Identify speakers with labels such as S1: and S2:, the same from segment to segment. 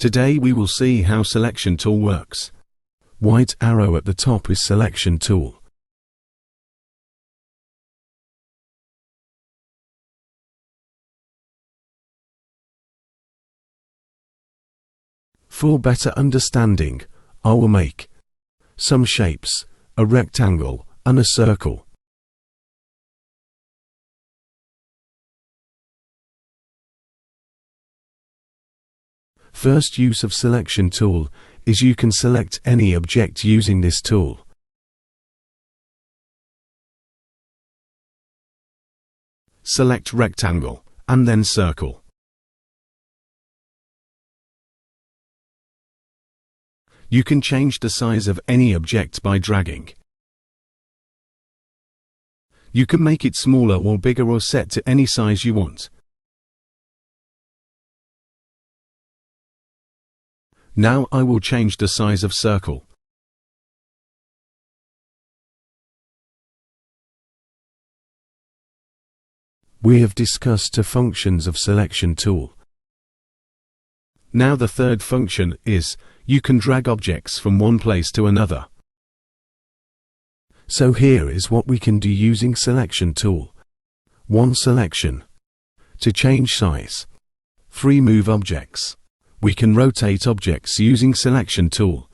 S1: Today we will see how Selection tool works. White arrow at the top is Selection tool. For better understanding, I will make some shapes, a rectangle and a circle. First use of Selection tool is you can select any object using this tool. Select rectangle and then circle. You can change the size of any object by dragging. You can make it smaller or bigger or set to any size you want. Now I will change the size of circle. We have discussed the functions of Selection tool. Now the third function is, you can drag objects from one place to another. So here is what we can do using Selection tool. 1. Selection. To change size. 3. Move objects. We can rotate objects using Selection tool.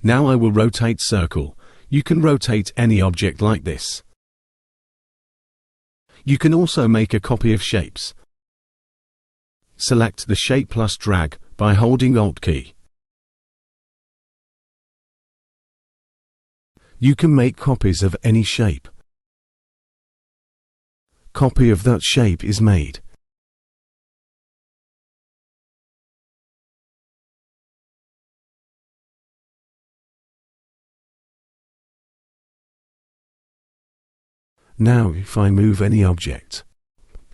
S1: Now I will rotate circle. You can rotate any object like this. You can also make a copy of shapes. Select the shape plus drag by holding Alt key. You can make copies of any shape. Copy of that shape is made. Now if I move any object,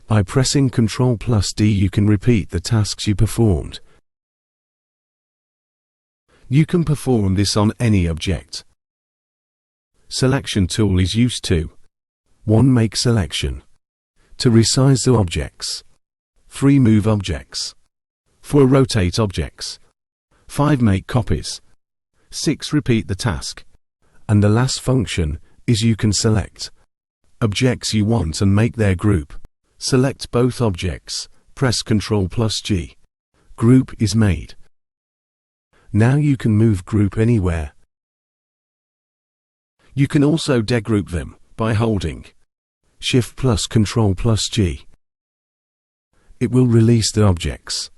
S1: by pressing Ctrl+D you can repeat the tasks you performed. You can perform this on any object. Selection tool is used to 1. Make selection. To resize the objects. 3. Move objects. 4. Rotate objects. 5. Make copies. 6. Repeat the task. And the last function is you can select objects you want and make their group. Select both objects, press Ctrl+G. Group is made. Now you can move group anywhere. You can also degroup them by holding Shift plus Ctrl+G. It will release the objects.